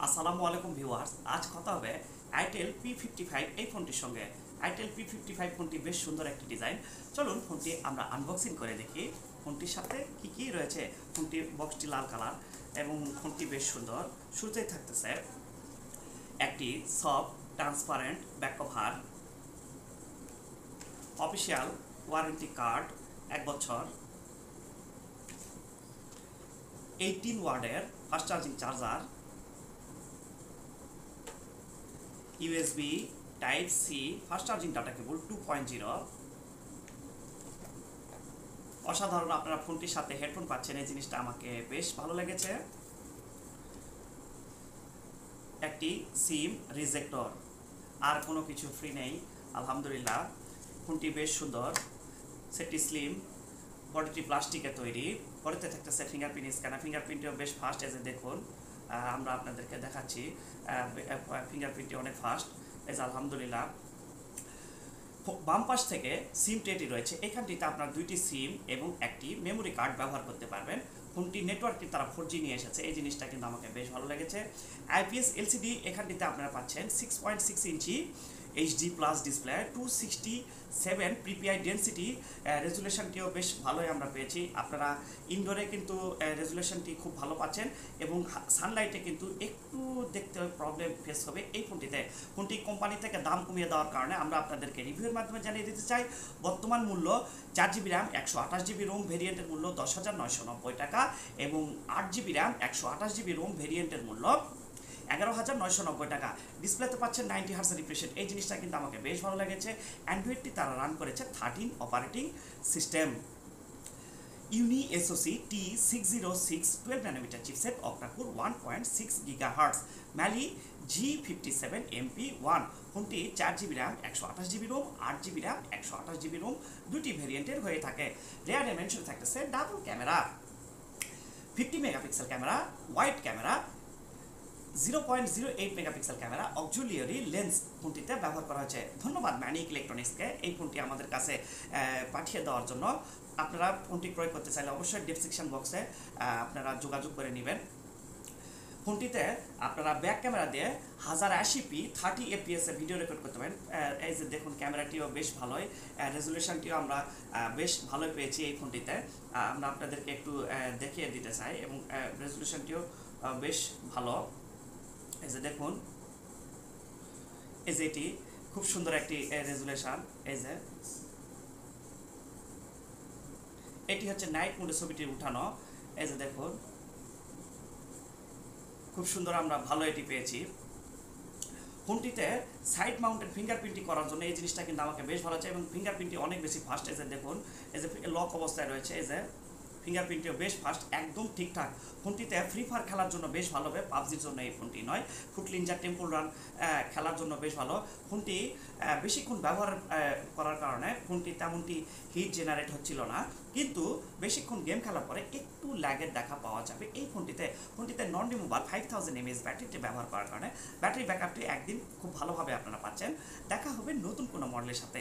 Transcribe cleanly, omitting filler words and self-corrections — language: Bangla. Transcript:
আসসালামু আলাইকুম ভিউয়ার্স, আজ কথা হবে আইটেল P55 এই ফোনটির সঙ্গে। আইটেল P55 ফোনটি বেশ সুন্দর একটি ডিজাইন। চলুন ফোনটি আমরা আনবক্সিং করে দেখি ফোনটির সাথে কি কি রয়েছে। ফোনটির বক্সটি লাল কালার এবং ফোনটি বেশ সুন্দর। শুরুতেই থাকতেছে একটি soft transparent back cover, official warranty card 1 বছর, 18 ওয়াটের fast charging charger, USB type C fast charging data cable 2.0। অসাধারণ, আপনারা ফোনটির সাথে হেডফোন পাচ্ছেন, এই জিনিসটা আমাকে বেশ ভালো লেগেছে। একটি সিম রিজেক্টর, আর কোনো কিছু ফ্রি নেই আলহামদুলিল্লাহ। ফোনটি বেশ সুন্দর, সেটটি স্লিম, বডিটি প্লাস্টিকের তৈরি। পরেতে থাকতেছে ফিঙ্গারপ্রিন্ট স্ক্যানার, ফিঙ্গারপ্রিন্টটিও বেশ ফাস্ট, এজে দেখুন আমরা আপনাদেরকে দেখাচ্ছি ফিঙ্গারপ্রিন্টটি অনেক ফাস্ট এজ আলহামদুলিল্লাহ। বাম পাশ থেকে সিম ট্রেটি রয়েছে, এখানটিতে আপনার 2টি সিম এবং একটি মেমোরি কার্ড ব্যবহার করতে পারবেন। ফোনটি নেটওয়ার্কটি তারা 4G নিয়ে এসেছে, এই জিনিসটা কিন্তু আমাকে বেশ ভালো লেগেছে। আইপিএস এলসিডি এখানটিতে আপনারা পাচ্ছেন 6.6 inch HD plus display, 267 PPI density. রেজুলেশনটিও বেশ ভালোই আমরা পেয়েছি। আপনারা ইনডোরে কিন্তু রেজুলেশনটি খুব ভালো পাচ্ছেন এবং সানলাইটে কিন্তু একটু দেখতে প্রবলেম ফেস হবে এই ফোনটিতে। ফোনটি কোম্পানি থেকে দাম কমিয়ে দেওয়ার কারণে আমরা আপনাদেরকে রিভিউর মাধ্যমে জানিয়ে দিতে চাই। বর্তমান মূল্য 4GB র্যাম 128GB রোম ভেরিয়েন্টের মূল্য 10,990 টাকা এবং 8GB র্যাম 128GB রোম ভেরিয়েন্টের মূল্য 11,990 টাকা। ডিসপ্লেতে পাচ্ছেন 90 হার্জ রিফ্রেশ রেট, এই জিনিসটা কিন্তু আমাকে বেশ ভালো লেগেছে। অ্যান্ড্রয়েডটি তারা রান করেছে 13 operating system, Uni SOC T606 12 nanometre chipset, octacore 1.6 gigahertz, Mali G57MP1। ফোনটি 4GB RAM 128GB Rome, 8GB RAM 128GB Rome, দুটি ভেরিয়েন্টের হয়ে থাকে। রেয়ার ডাইমেনশন থাকতেছে double camera, 50 megapixel camera, wide camera, 0.08 megapixel camera, auxiliary lens ফোনটিতে ব্যবহার করা হয়েছে। ধন্যবাদ ম্যানিক ইলেকট্রনিক্সকে এই ফোনটি আমাদের কাছে পাঠিয়ে দেওয়ার জন্য। আপনারা ফোনটি ক্রয় করতে চাইলে অবশ্যই ডেসক্রিপশন বক্সে আপনারা যোগাযোগ করে নেবেন। ফোনটিতে আপনারা ব্যাক ক্যামেরা দিয়ে 1080p 30 fps এ ভিডিও রেকর্ড করতে পারেন। এই যে দেখুন ক্যামেরাটিও বেশ ভালোই, রেজুলেশনটিও আমরা বেশ ভালোই পেয়েছি এই ফোনটিতে। আমরা আপনাদেরকে একটু দেখিয়ে দিতে চাই এবং রেজুলেশনটিও বেশ ভালো। এই যে দেখুন, এই যে এটি খুব সুন্দর একটি রেজুলেশন। এই যে এটি হচ্ছে নাইট মোডে ছবিটি উঠানো। এই যে দেখুন খুব সুন্দর, আমরা ভালো এটি পেয়েছি। ফোনটিতে সাইড মাউন্টেড ফিঙ্গারপ্রিন্টটি করার জন্য এই জিনিসটা কিন্তু আমাকে বেশ ভালো লাগছে এবং ফিঙ্গারপ্রিন্টটি অনেক বেশি ফাস্ট। এই যে দেখুন, এই যে লক অবস্থায় রয়েছে, এই যে ফিঙ্গারপ্রিন্টটিও বেশ ফাস্ট, একদম ঠিকঠাক। ফোনটিতে ফ্রি ফায়ার খেলার জন্য বেশ ভালো হবে, পাবজির জন্য এই ফোনটি নয়। ফুট নিনজা টেম্পল রান খেলার জন্য বেশ ভালো। ফোনটি বেশিক্ষণ ব্যবহার করার কারণে ফোনটি তেমনটি হিট জেনারেট হচ্ছিল না, কিন্তু বেশিক্ষণ গেম খেলার পরে একটু ল্যাগের দেখা পাওয়া যাবে এই ফোনটিতে। ফোনটিতে নন রিমুভাল 5000 mAh ব্যাটারিটি ব্যবহার করার কারণে ব্যাটারি ব্যাকআপটি একদিন খুব ভালোভাবে আপনারা পাচ্ছেন। দেখা হবে নতুন কোনো মডেলের সাথে।